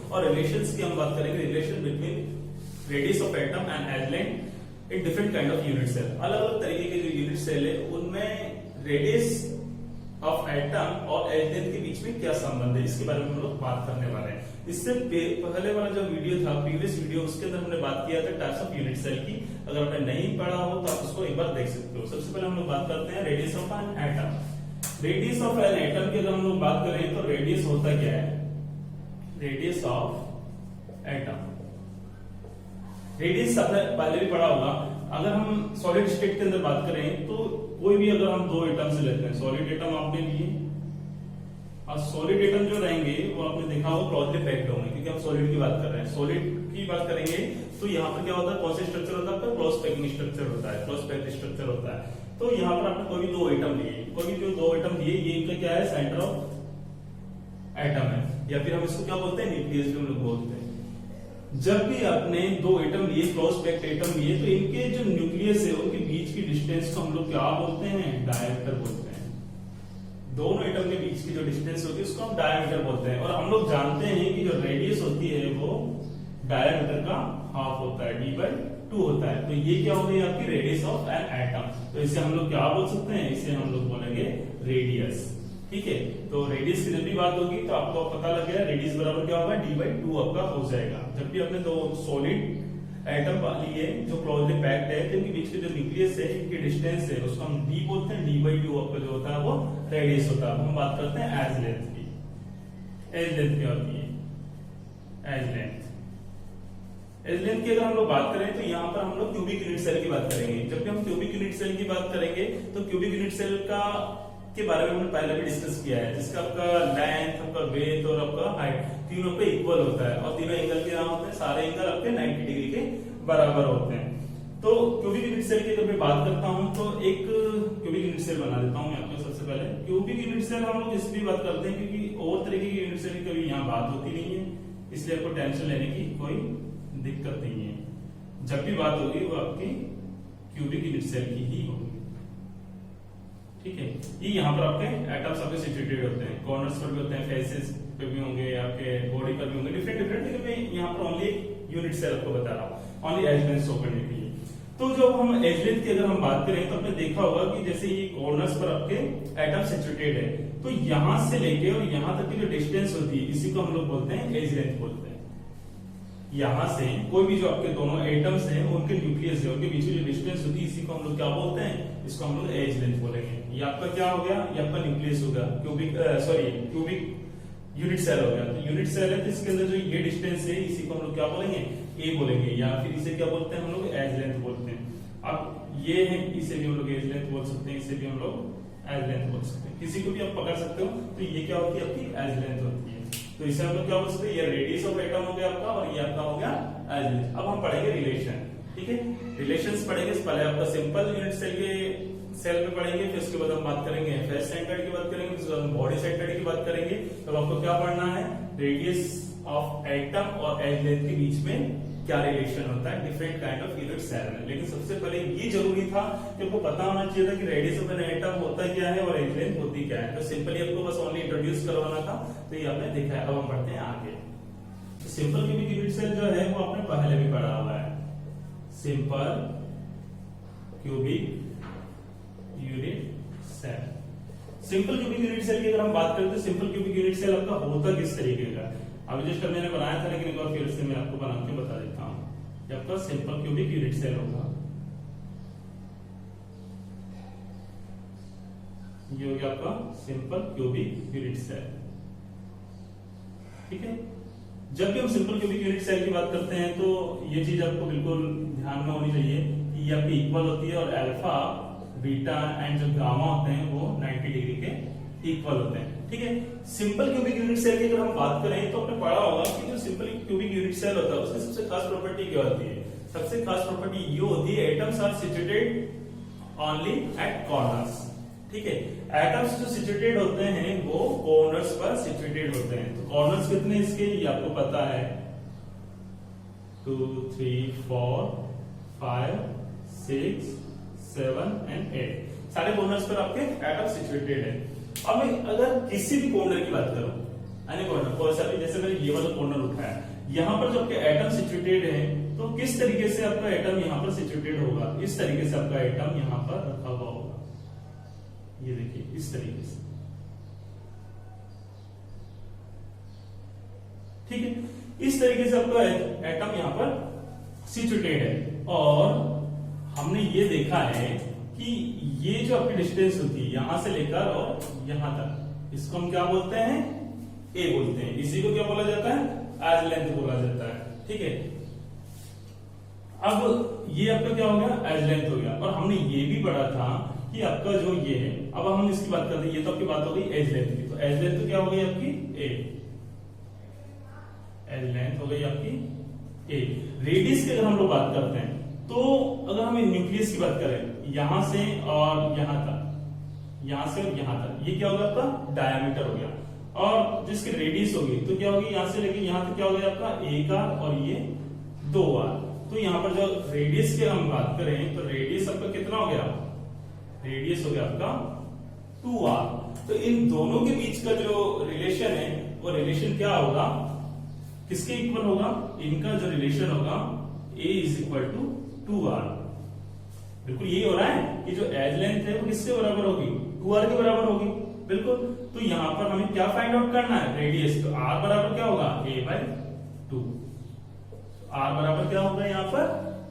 और रिलेशंस की हम बात करेंगे, relation between radius of atom and edge length in different kind of unit cell. अलग अलग तरीके के जो यूनिट सेल है उनमें रेडियस ऑफ एटम और एज लेंथ के बीच में क्या संबंध है, इसके बारे में हम लोग बात करने वाले हैं। इससे पहले वाला जो वीडियो था, प्रीवियस वीडियो, उसके अंदर हमने बात किया था टाइप्स ऑफ यूनिट सेल की। अगर आपने नहीं पढ़ा हो तो आप उसको एक बार देख सकते हो। सबसे पहले हम लोग बात करते हैं radius of an atom. Radius of an atom की अगर हम लोग बात करें तो रेडियस होता क्या है, रेडियस ऑफ एटम, रेडियस आपने पहले भी पढ़ा होगा। अगर हम सॉलिड स्टेट के अंदर बात करें तो कोई भी अगर हम दो एटम से लेते हैं, सॉलिड एटम आपने लिए और सॉलिड एटम जो रहेंगे वो आपने देखा होगा क्लोजली पैक्ड होंगे, क्योंकि हम सॉलिड की बात कर रहे हैं। सॉलिड की बात करेंगे तो यहाँ पर क्या होता है, कौन सा स्ट्रक्चर होता है, क्लोज पैकिंग स्ट्रक्चर होता है, क्लोज पैक्ड स्ट्रक्चर होता है। तो यहाँ पर आपने कोई भी दो एटम लिए, कोई भी जो दो एटम लिए, ये इनका क्या है, सेंटर ऑफ एटम है, या फिर हम इसको क्या बोलते हैं, न्यूक्लियस भी हम लोग बोलते हैं। जब भी आपने दो एटम लिए, क्लोज पैक्ड एटम लिए, तो इनके जो न्यूक्लियस है उनके बीच की डिस्टेंस को हम लोग क्या बोलते हैं, डायमीटर बोलते हैं। दोनों एटम के बीच की जो डिस्टेंस होती है उसको हम डायमीटर बोलते हैं। और हम लोग जानते हैं कि जो रेडियस होती है वो डायमीटर का हाफ होता है, d/2 होता है। तो ये क्या हो गई आपकी रेडियस ऑफ एन एटम। तो इसे हम लोग क्या बोल सकते हैं, इसे हम लोग बोलेंगे रेडियस। ठीक है, तो रेडियस की जब भी बात होगी तो आपको पता लग गया रेडियस बराबर क्या होगा, d/2 आपका हो जाएगा। जब भी आपने दो सॉलिड एटम लिए जो क्लोजली पैक्ड है, जिनके बीच के जो न्यूक्लियस है, इनकी डिस्टेंस है, उसको हम d बोलते हैं। d/2 आपका जो होता है वो रेडियस होता है। हम बात करते हैं एज लेंथ की। एज लेंथ क्या होती है, एज लेंथ, एज लेंथ की अगर हम लोग बात करें तो यहाँ पर हम लोग क्यूबिक यूनिट सेल की बात करेंगे। जब भी हम क्यूबिक यूनिट सेल की बात करेंगे तो क्यूबिक यूनिट सेल के बारे में हमने पहले भी डिस्कस किया है, जिसका आपका लेंथ, आपका वेथ और आपका हाइट तीनों पे इक्वल होता है, और तीनों एंगल के नाम होते हैं, सारे एंगल आपके 90 डिग्री के बराबर होते हैं। तो क्यूबिक यूनिट सेल की अगर मैं बात करता हूं तो एक क्यूबिक यूनिट सेल बना देता हूं मैं आपको। सबसे पहले क्यूबिक यूनिट सेल हम लोग इसलिए बात करते हैं क्योंकि और तरीके की यूनिट सेल की कभी यहाँ बात होती नहीं है, इसलिए आपको टेंशन लेने की कोई दिक्कत नहीं है। जब भी बात होगी वो आपकी क्यूबिक यूनिट सेल की ही होगी। ठीक है, ये यहाँ पर आपके एटम्स आपके सिचुएटेड होते हैं, कॉर्नर्स पर भी होते हैं, फेसेस पे भी होंगे, आपके बॉडी पर भी होंगे, डिफरेंट डिफरेंट। लेकिन मैं यहाँ पर ओनली यूनिट सेल आपको बता रहा हूँ, ओनली एज लेंथ शो करने के लिए। तो जब हम एज लेंथ की अगर हम बात करें तो आपने देखा होगा कि जैसे ये कॉर्नर्स पर आपके एटम सिचुएटेड है, तो यहाँ से लेके और यहाँ तक की जो डिस्टेंस होती है इसी को हम लोग बोलते हैं एज लेंथ बोलते हैं। यहाँ से कोई भी जो आपके दोनों एटम्स हैं उनके न्यूक्लियस है, उनके बीच में जो डिस्टेंस होती है इसी को हम लोग क्या बोलते हैं, इसको हम लोग एज लेंथ बोलेंगे। ये आपका क्या हो गया, ये आपका न्यूक्लियस होगा, क्यूबिक यूनिट सेल हो गया। तो यूनिट सेल है तो इसके अंदर जो ये डिस्टेंस है इसी को हम लोग क्या बोलेंगे, ए बोलेंगे, या फिर इसे क्या बोलते हैं हम लोग, एज लेंथ बोलते हैं। अब ये है, इसे भी हम लोग एज लेंथ बोल सकते हैं, इसे भी हम लोग एज लेंथ बोल सकते हैं। किसी को भी आप पकड़ सकते हो। तो ये क्या होती है, आपकी एज लेंथ होती है। तो इसे हम लोग क्या बोल सकते हैं, ये रेडियस ऑफ एटम हो गया आपका, और ये आपका हो गया एज लेंथ। अब हम पढ़ेंगे रिलेशन। ठीक है, रिलेशंस पढ़ेंगे। पहले आपका सिंपल यूनिट सेल के सेल में पढ़ेंगे, फिर उसके बाद हम बात करेंगे फेस सेंटर्ड की बात करेंगे, फिर हम बॉडी सेंटर्ड की बात करेंगे। तो आपको क्या पढ़ना है, रेडियस ऑफ एटम और एज लेंथ के बीच में क्या रिलेशन होता है different kind of unit cell में। लेकिन सबसे पहले ये जरूरी था कि आपको पता होना चाहिए था कि रेडियस ऑफ एन एटम होता क्या है और एज लेंथ होती क्या है। तो सिंपली आपको बस ओनली इंट्रोड्यूस करवाना था, तो ये आपने देखा है। अब हम बढ़ते हैं आगे। तो सिंपल क्यूबिक यूनिट सेल जो है वो आपने पहले भी पढ़ा हुआ है, simple cubic unit cell. Simple cubic unit cell की अगर हम बात करें तो सिंपल क्यूबिक यूनिट सेल आपका होता किस तरीके का, अभी जस्ट मैंने बनाया था, लेकिन एक बार फिर से मैं आपको बना के बता देता हूं। आपका सिंपल क्यूबिक यूनिट सेल होगा, ये हो गया आपका सिंपल क्यूबिक यूनिट सेल। ठीक है, जब भी हम सिंपल क्यूबिक यूनिट सेल की बात करते हैं तो ये चीज आपको बिल्कुल ध्यान में होनी चाहिए कि ये आपकी इक्वल होती है, और अल्फा, बीटा एंड जो गामा होते हैं वो 90 डिग्री के इक्वल होते हैं। ठीक है, सिंपल क्यूबिक यूनिट सेल की अगर हम बात करें तो आपने पढ़ा होगा कि जो सिंपल क्यूबिक यूनिट सेल होता है उसकी सबसे खास प्रॉपर्टी क्या होती है, सबसे खास प्रॉपर्टी ये होती है atoms are situated only at corners. ठीक है, एटम्स जो सिचुएटेड होते हैं वो कॉर्नर्स पर सिचुएटेड होते हैं। तो कॉर्नर्स कितने इसके ये आपको पता है, 2, 3, 4, 5, 6, 7 एंड 8 सारे कॉर्नर्स पर आपके एटम सिचुएटेड है। अब मैं अगर किसी भी कॉर्नर की बात करूं, एनी कॉर्नर, कोई सा भी, जैसे मैंने ये वाला कॉर्नर उठाया, यहाँ पर जो आपके एटम सिचुएटेड है, तो किस तरीके से आपका एटम यहाँ पर सिचुएटेड होगा, इस तरीके से आपका एटम यहाँ पर रखा हुआ होगा, ये देखिए इस तरीके से, ठीक है। इस तरीके से आपका एटम यहाँ पर सिचुएटेड है, और हमने ये देखा है कि ये जो आपकी डिस्टेंस होती है यहां से लेकर और यहां तक, इसको हम क्या बोलते हैं, ए बोलते हैं, इसी को क्या बोला जाता है, एज लेंथ बोला जाता है, ठीक है। अब ये आपका क्या हो गया, एज लेंथ हो गया, और हमने ये भी पढ़ा था कि आपका जो ये है, अब हम इसकी बात करते हैं, ये तो आपकी बात हो गई एज लेंथ की, तो एज लेंथ तो क्या हो गई आपकी ए, एज लेंथ हो गई आपकी ए। रेडियस की अगर हम लोग बात करते हैं, तो अगर हम न्यूक्लियस की बात करें, यहां से और यहां तक, यहां से और यहां तक, ये क्या होगा आपका डायमीटर हो गया, और जिसकी रेडियस होगी तो क्या होगी, यहां से लेके यहां तक क्या हो गया आपका 1 आर और ये 2 आर। तो यहां पर जो रेडियस की हम बात करें, तो रेडियस आपका कितना हो गया, रेडियस हो गया आपका 2 आर। तो इन दोनों के बीच का जो रिलेशन है, वो रिलेशन क्या होगा, किसके इक्वल होगा, इनका जो रिलेशन होगा A is equal to 2R। बिल्कुल यही हो रहा है कि जो एज लेंथ है वो किससे बराबर होगी, 2R के बराबर होगी, बिल्कुल। तो यहां पर हमें क्या फाइंड आउट करना है, रेडियस, तो R बराबर क्या होगा, A/2। R बराबर क्या होगा यहाँ पर,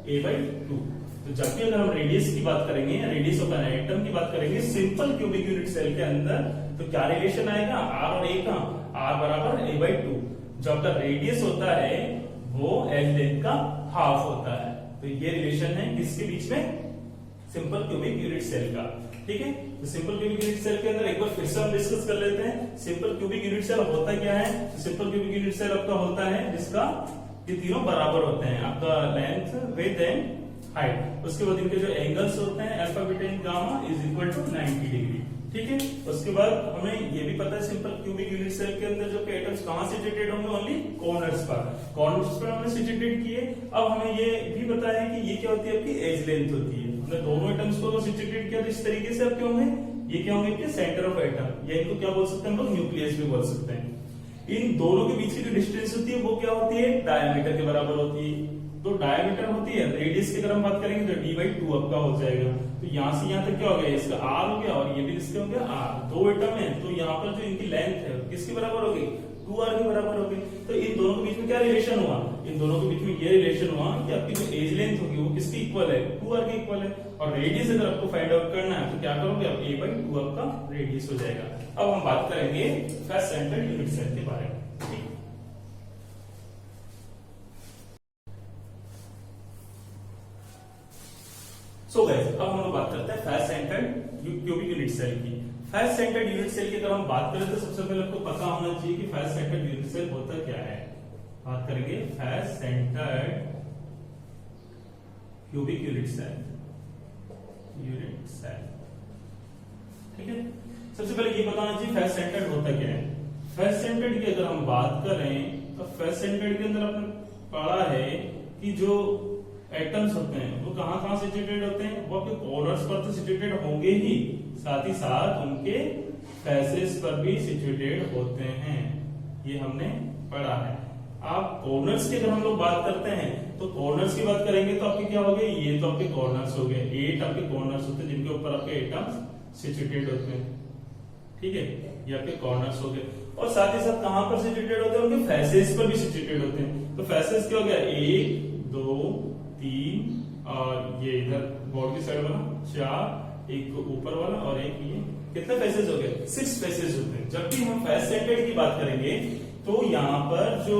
A/2। तो जब भी अगर हम रेडियस की बात करेंगे, रेडियस ऑफ एन एटम की बात करेंगे सिंपल क्यूबिक यूनिट सेल के अंदर, तो क्या रिलेशन आएगा, R और A का, R बराबर A/2। जो आपका रेडियस होता है वो एज लेंथ का हाफ होता है, तो ये रिलेशन है किसके बीच में, सिंपल क्यूबिक यूनिट सेल का, ठीक है। तो सिंपल क्यूबिक यूनिट सेल के अंदर एक बार फिर से हम डिस्कस कर लेते हैं, सिंपल क्यूबिक यूनिट सेल होता क्या है। तो सिंपल क्यूबिक यूनिट सेल आपका होता है जिसका ये तीनों बराबर होते हैं, आपका लेंथ, विड्थ एंड हाइट। उसके बाद इनके जो एंगल्स होते हैं alpha, beta and gamma is equal to 90 degree, ठीक है। उसके बाद हमें ये भी पता है सिंपल क्यूबिक यूनिट सेल के अंदर जो एटम्स कहां सिचुएटेड होंगे, ओनली कॉर्नर्स पर हमने सिचुएटेड किए। अब हमें ये भी पता है कि ये क्या होती है, आपकी एज लेंथ होती है। हमने दोनों एटम्स को सिचुएटेड किया, तो इस तरीके से आपके होंगे, ये क्या होंगे आपके सेंटर ऑफ एटम, या इनको क्या बोल सकते हैं हम लोग, न्यूक्लियस भी बोल सकते हैं। इन दोनों के बीच की जो डिस्टेंस होती है वो क्या होती है, डायमीटर के बराबर होती है। तो डायमीटर होती है, रेडियस की अगर हम बात करेंगे तो D/2 आपका हो जाएगा। तो यहां से यहां तक क्या हो गया, इसका R हो गया, और ये भी इसके हो गया R। दो एटम है, तो यहाँ पर जो इनकी लेंथ है किसके बराबर होगी, 2R के बराबर होगी। तो इन दोनों के बीच में क्या रिलेशन हुआ, इन दोनों के बीच में ये रिलेशन हुआ कि आपकी जो एज लेंथ होगी वो किसकी इक्वल है, 2R के इक्वल है। और रेडियस अगर आपको फाइंड आउट करना है तो क्या करोगे आप, A/2 आपका रेडियस हो जाएगा। अब हम बात करेंगे फेस सेंटर्ड यूनिट सेल के बारे में, ठीक है। सो गाइस, अब हम लोग बात करते हैं face centred cubic unit cell की। फेस सेंटर्ड यूनिट सेल की अगर हम बात करें तो सबसे पहले आपको पता होना चाहिए कि फेस सेंटर्ड यूनिट सेल होता क्या है। बात करेंगे face centred cubic unit cell, ठीक है। सबसे पहले ये बताना चाहिए फेस सेंटर्ड होता क्या है। फेस सेंटर्ड की अगर हम बात करें तो फेस सेंटर्ड के अंदर आपने पढ़ा है कि जो एटम्स होते हैं वो कहां कहां सिचुएटेड होते हैं, वो आपके कॉर्नर्स पर तो सिचुएटेड होंगे ही, साथ ही साथ उनके फेसेस पर भी सिचुएटेड होते हैं, ये हमने पढ़ा है। आप कॉर्नर्स की अगर हम लोग बात करते हैं तो कॉर्नर्स की बात करेंगे तो आपके क्या हो गए, ये तो आपके कॉर्नर्स हो गए, 8 आपके कॉर्नर्स होते हैं जिनके ऊपर आपके एटम्स सिचुएटेड होते हैं, ठीक है, ये आपके कॉर्नर्स हो गए। और साथ ही साथ कहां पर सिचुएटेड होते हैं, उनके फेसेस पर भी सिचुएटेड होते हैं। तो फेसेस क्या हो गया, 1 2 3 और ये इधर बोर्ड की साइड वाला 4, एक ऊपर वाला और एक ये, कितने फेसेस हो गए, 6 फेसेस होते हैं। जब भी हम फेस सेंटर्ड की बात करेंगे तो यहाँ पर जो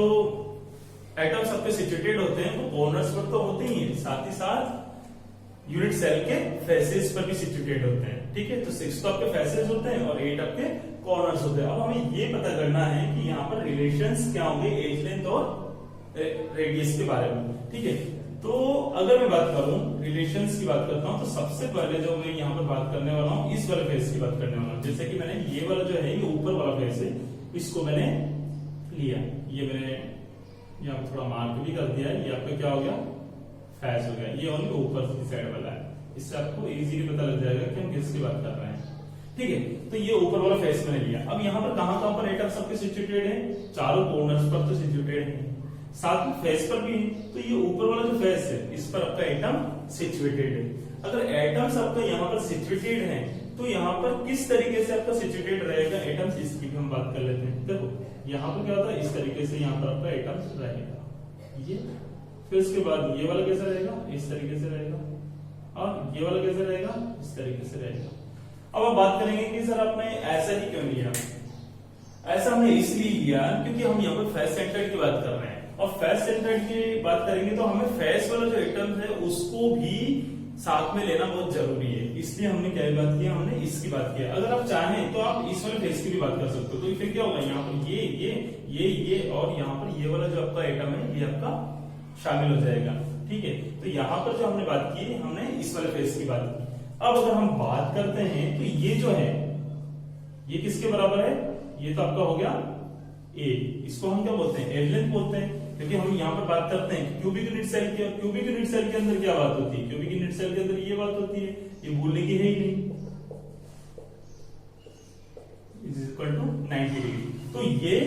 एटम्स आपके सिचुएटेड होते हैं वो कॉर्नर्स पर तो होते ही हैं, साथ ही साथ यूनिट सेल के फेसेस पर भी सिचुएटेड होते हैं, ठीक है। तो 6 तो आपके फेसेस होते हैं और 8 आपके कॉर्नर्स होते हैं। अब हमें ये पता करना है कि यहाँ पर रिलेशंस क्या होंगे एज लेंथ और रेडियस के बारे में, ठीक है। तो अगर मैं बात करूं रिलेशंस की बात करता हूं तो सबसे पहले जो मैं यहाँ पर बात करने वाला हूं इस वाले फेस की बात करने वाला हूं। जैसे कि मैंने ये वाला जो है ये ऊपर वाला फेस है, इसको मैंने लिया, ये मैंने यहाँ पर थोड़ा मार्क भी कर दिया, ये आपका क्या हो गया, फेस हो गया। ये ओनली ऊपर की साइड वाला है, इससे आपको इजीली पता लग जाएगा कि हम किसकी बात कर रहे हैं। ठीक है, तो ये ऊपर वाला फेस मैंने लिया। अब यहाँ पर कहां कहां पर एटम सबके सिचुएटेड है, चारों कॉर्नर्स पर तो सिचुएटेड है, साथ में फेस पर भी है। तो ये ऊपर वाला जो फेस है इस पर आपका एटम सिचुएटेड है। अगर एटम्स आपका यहाँ पर सिचुएटेड है तो यहाँ पर किस तरीके से आपका सिचुएटेड रहेगा एटम्स, इसकी भी हम बात कर लेते हैं। देखो यहाँ पर क्या होता है, इस तरीके से यहाँ पर आपका एटम्स रहेगा ये, फिर उसके बाद ये वाला कैसा रहेगा, इस तरीके से रहेगा, और ये वाला कैसे रहेगा, इस तरीके से रहेगा। अब आप बात करेंगे कि सर आपने ऐसा ही क्यों लिया। ऐसा हमने इसलिए लिया क्योंकि हम यहाँ पर फेस सेंटर्ड की बात कर रहे हैं, और फेस सेंटर्ड की बात करेंगे तो हमें फेस वाला जो एटम है उसको भी साथ में लेना बहुत जरूरी है। इसलिए हमने क्या बात किया, हमने इसकी बात किया। अगर आप चाहें तो आप इस वाले फेस की भी बात कर सकते हो। तो फिर क्या होगा, यहाँ पर ये और यहाँ पर ये वाला जो आपका एटम है ये आपका शामिल हो जाएगा। ठीक है, तो यहाँ पर जो हमने बात की, हमने इस वाले फेस की बात की। अब अगर हम बात करते हैं तो ये जो है ये किसके बराबर है, ये तो आपका हो गया ए, इसको हम क्या बोलते हैं, एवलेंथ बोलते हैं। क्योंकि हम यहाँ पर बात करते हैं क्यूबिक यूनिट सेल की, और क्यूबिक यूनिट सेल के अंदर क्या बात होती है, क्यूबिक यूनिट सेल के अंदर ये बात होती है, ये भूलने की है ही नहीं, इज इक्वल टू 90 डिग्री। तो ये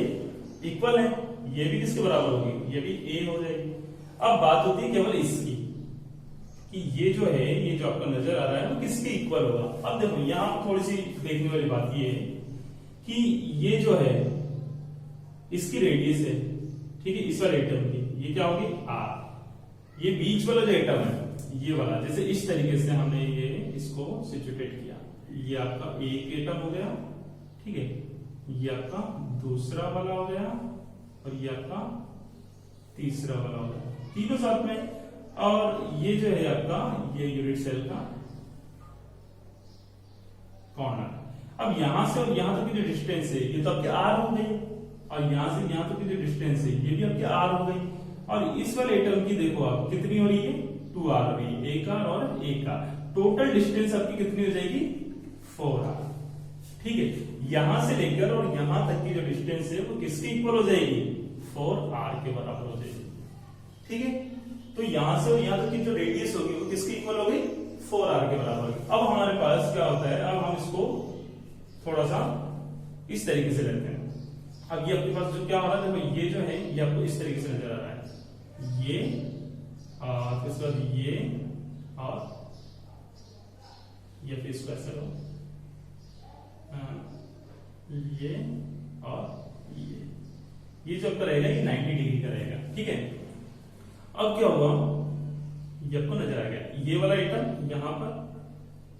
इक्वल है, ये भी किसके बराबर होगी, ये भी ए हो जाएगी। अब बात होती है केवल इसकी कि ये जो है, ये जो आपको नजर आ रहा है वो किसके इक्वल होगा। अब देखो यहाँ थोड़ी सी देखने वाली बात ये है कि ये जो है इसकी रेडियस है, ठीक है, इस वाले एटम की, ये क्या होगी आर। ये बीच वाला जो एटम है ये वाला, जैसे इस तरीके से हमने ये इसको सिचुएटेड किया, ये आपका एक एटम हो गया, ठीक है, ये आपका दूसरा वाला हो गया, और ये आपका तीसरा वाला हो गया, तीनों साथ में। और ये जो है आपका ये यूनिट सेल का कॉर्नर। अब यहां से और यहां तक की जो डिस्टेंस है ये तो आपकी आर हो गई, और यहां से यहां तक की जो डिस्टेंस है ये भी आपकी आर हो गई। और इस वाले एटम की देखो आप कितनी हो रही है, 2r हो रही है, एक आर और एक आर। टोटल डिस्टेंस आपकी कितनी हो जाएगी, 4r। ठीक है, यहां से लेकर और यहां तक की जो डिस्टेंस है वो किसके इक्वल हो जाएगी, 4r के बराबर हो जाएगी। ठीक है, तो यहां से और यहां तक की जो रेडियस होगी वो किसके इक्वल हो गई, 4r के बराबर। अब हमारे पास क्या होता है, अब हम इसको थोड़ा सा इस तरीके से लेते हैं। अब ये आपके पास जो क्या हो रहा है, देखो ये जो है ये आपको इस तरीके से नजर आ रहा है, ये और इसके बाद ये और ये, फिर इसको ऐसे लो, ये और ये जो आपका रहेगा ये 90 डिग्री का रहेगा। ठीक है, अब क्या हुआ, ये आपको नजर आ गया, ये वाला आइटम यहां पर,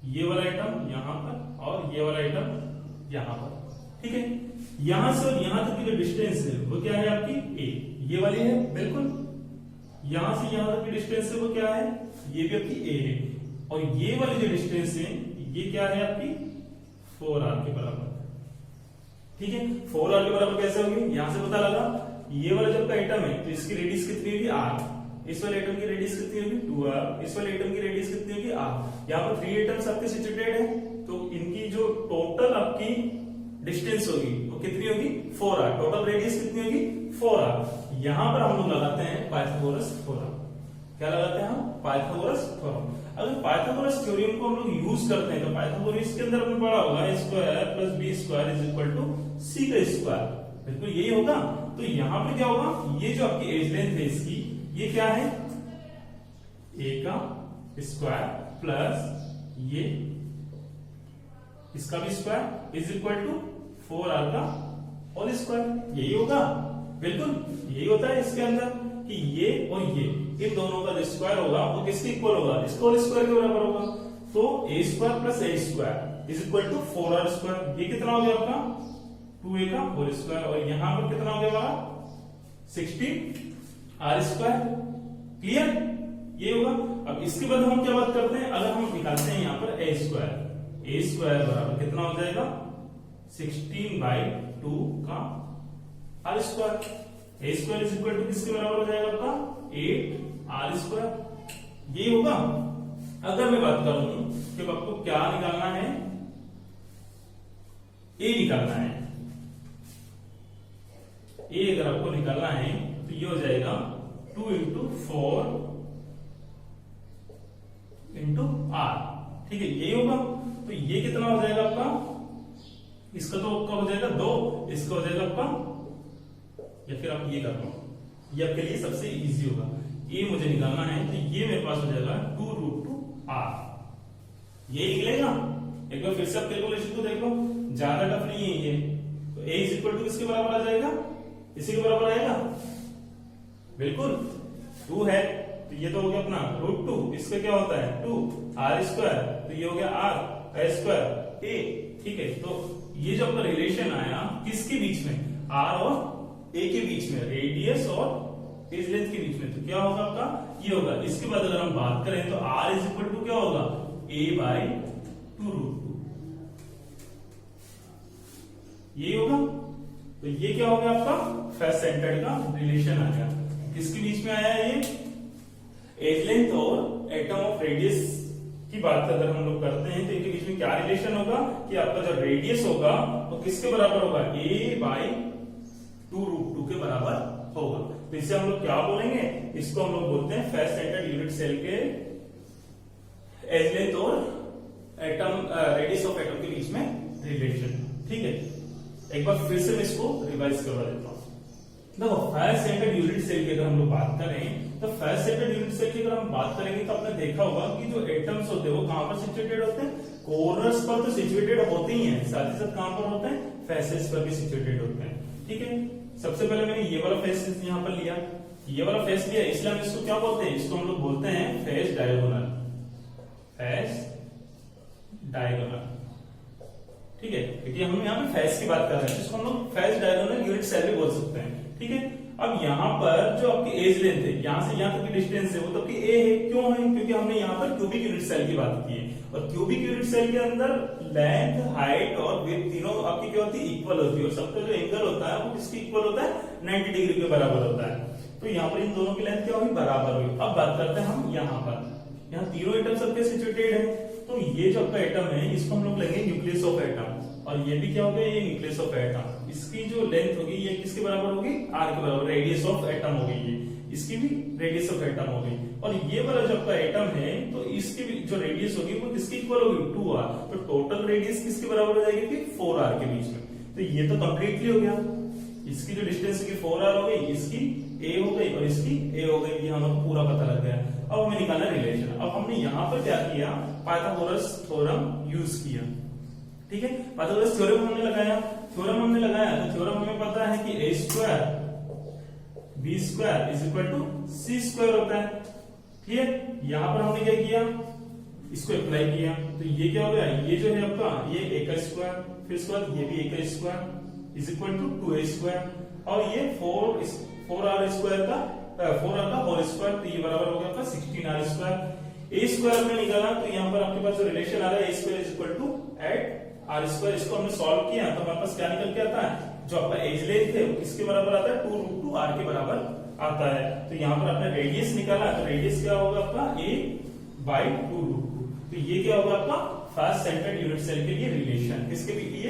ये वाला आइटम यहां पर, और ये वाला आइटम यहां पर। ठीक है, यहां से और यहां तक की जो डिस्टेंस है वो क्या है आपकी ए, ये वाली है बिल्कुल। यहां से यहां तक की डिस्टेंस है वो क्या है, ये भी आपकी ए है। और ये वाली जो डिस्टेंस है ये क्या है आपकी 4r के बराबर। ठीक है, 4r के बराबर कैसे होगी, यहां से पता लगा, ये वाला जब का आइटम है तो इसकी रेडियस कितनी होगी r, इस वाले एटम की रेडियस कितनी होगी 2r, इस वाले एटम की रेडियस कितनी होगी r। यहाँ पर 3 एटम्स आपके सिचुएटेड है, तो इनकी जो टोटल आपकी डिस्टेंस होगी वो कितनी होगी 4r, टोटल रेडियस कितनी होगी 4r। यहां पर हम लोग लगाते हैं पाइथागोरस थ्योरम। क्या लगाते हैं हम, पाइथागोरस थ्योरम। अगर पाइथागोरस थ्योरम को हम लोग यूज करते हैं तो पाइथागोरस के अंदर हमने पढ़ा होगा square plus B square is equal to C का स्क्वायर, बिल्कुल यही होगा। तो यहां पे क्या होगा, ये जो आपकी एज लेंथ है इसकी, ये क्या है a का स्क्वायर प्लस ये इसका भी square is equal to 4r का होल स्क्वायर, यही होगा, बिल्कुल यही होता है इसके अंदर कि ये और ये इन दोनों का जो स्क्वायर होगा वो किसके इक्वल होगा, इसके होल स्क्वायर के बराबर होगा। तो a square plus a square is equal to 4r square. ये कितना हो गया आपका 2a का होल स्क्वायर, और यहां पर कितना हो गया हमारा 16r स्क्वायर। क्लियर, ये होगा। अब इसके बाद हम क्या बात करते हैं, अगर हम निकालते हैं यहाँ पर a स्क्वायर बराबर कितना हो जाएगा 16/2 का r square. a square is equal to किसके बराबर हो जाएगा आपका 8r स्क्वायर, ये होगा। अगर मैं बात करूं कि आपको क्या निकालना है, a निकालना है, a अगर आपको निकालना है तो ये हो जाएगा 2 × 4 × r। ठीक है, यही होगा। तो ये कितना हो जाएगा आपका इसका तो आपका हो जाएगा 2, इसका हो जाएगा आपका, या फिर आप ये कर लो, ये आपके लिए सबसे इजी होगा। ये मुझे निकालना है तो ये मेरे पास हो जाएगा 2√2r, ये निकलेगा। एक बार फिर से आप कैलकुलेशन को देख लो, ज्यादा टफ नहीं है ये। तो a इज इक्वल टू किसके बराबर आ जाएगा, इसी के बराबर आएगा, बिल्कुल 2 है तो ये तो हो गया अपना √2, इसका क्या होता है 2r², तो ये हो गया r² a, ठीक है। तो ये जो आपका रिलेशन आया किसके बीच में, r और a के बीच में, रेडियस और एज लेंथ के बीच में, तो क्या होगा आपका, ये होगा। इसके बाद अगर हम बात करें तो r इज इक्वल टू क्या होगा, a/2√2, ये होगा। तो ये क्या हो गया आपका फेस सेंटर्ड का रिलेशन आ गया। किसके बीच में आया ये, एज लेंथ और एटम ऑफ रेडियस की बात अगर हम लोग करते हैं तो इनके बीच में क्या रिलेशन होगा कि आपका जो रेडियस होगा वो किसके बराबर होगा, a/2√2 के बराबर होगा। तो इसे हम लोग क्या बोलेंगे, इसको हम लोग बोलते हैं फेस सेंटर्ड यूनिट सेल के एज लेंथ और एटम रेडियस ऑफ एटम के बीच में रिलेशन, ठीक है। एक बार फिर से मैं इसको रिवाइज करवा देता हूं। देखो फेस सेंटर्ड यूनिट सेल की अगर हम लोग बात करें तो फेस सेंटर्ड यूनिट सेल की अगर हम बात करेंगे तो आपने देखा होगा कि जो एटम्स होते हैं वो कहां पर सिचुएटेड होते हैं, कोर्नर्स पर तो सिचुएटेड होते ही हैं, साथ ही साथ कहां पर होते हैं, फेसेस पर भी सिचुएटेड होते हैं, ठीक है। सबसे पहले मैंने ये वाला फेस यहां पर लिया, ये वाला फेस लिया, इसलिए हम इसको क्या बोलते हैं, इसको हम लोग बोलते हैं फेस डायगोनल, फेस डायगोनल, ठीक है। क्योंकि हम यहाँ पे फेस की बात कर रहे हैं, इसको हम लोग फेस डायगोनल यूनिट सेल भी बोल सकते हैं, ठीक है। अब यहाँ पर जो आपकी एज लेंथ है, यहाँ से यहाँ तक की डिस्टेंस है वो तो आपकी a है, क्यों है, क्योंकि हमने यहाँ पर क्यूबिक यूनिट सेल की बात की है, और क्यूबिक यूनिट सेल के अंदर लेंथ, हाइट और विड्थ तीनों आपकी क्या होती है, इक्वल होती है, और सबका जो एंगल होता है वो किसकी इक्वल होता है, 90 डिग्री के बराबर होता है। तो यहाँ पर इन दोनों की लेंथ क्या होगी, बराबर होगी। अब बात करते हैं हम यहाँ पर, यहाँ तीनों एटम सबके सिचुएटेड है, तो ये जो आपका एटम है इसको हम लोग लेंगे न्यूक्लियस ऑफ एटम, और ये भी क्या हो गया, ये न्यूक्लियस ऑफ एटम। इसकी जो लेंथ होगी ये किसके बराबर होगी, r के बराबर, रेडियस ऑफ एटम होगी ये, इसकी भी रेडियस ऑफ एटम होगी। और ये वाला जो आपका एटम है तो इसकी भी जो रेडियस होगी वो किसकी इक्वल होगी, 2r। तो टोटल रेडियस किसके बराबर हो जाएगी, 4r के बीच में। तो ये तो कंप्लीटली हो गया, इसकी जो डिस्टेंस की 4r हो गई, इसकी a हो गई और इसकी a हो गई, ये हमें पूरा पता लग गया। अब हमें निकालना रिलेशन। अब हमने यहाँ पर क्या किया, पाइथागोरस थ्योरम यूज किया, ठीक है। पाइथागोरस थ्योरम हमने लगाया, तो थ्योरम हमें पता है कि a² b² is equal to c² होता है, ठीक है। यहाँ पर हमने क्या किया, इसको अप्लाई किया, तो ये क्या हो गया, ये जो है आपका ये a², फिर इसके बाद ये भी a² is equal to 2a², और ये 4r² का होल स्क्वायर, तो ये बराबर हो गया आपका 16r²। a² में निकाला तो यहाँ पर आपके पास जो रिलेशन आ रहा है a² is equal to r², इसको हमने सॉल्व किया तो हमारे पास क्या निकल के आता है, जो आपका एज लेंथ है वो किसके बराबर आता है, 2√2r के बराबर आता है। तो यहाँ पर आपने रेडियस निकाला, तो रेडियस क्या होगा आपका a/2√2। तो ये क्या होगा आपका फेस सेंटर्ड यूनिट सेल के लिए रिलेशन, किसके लिए,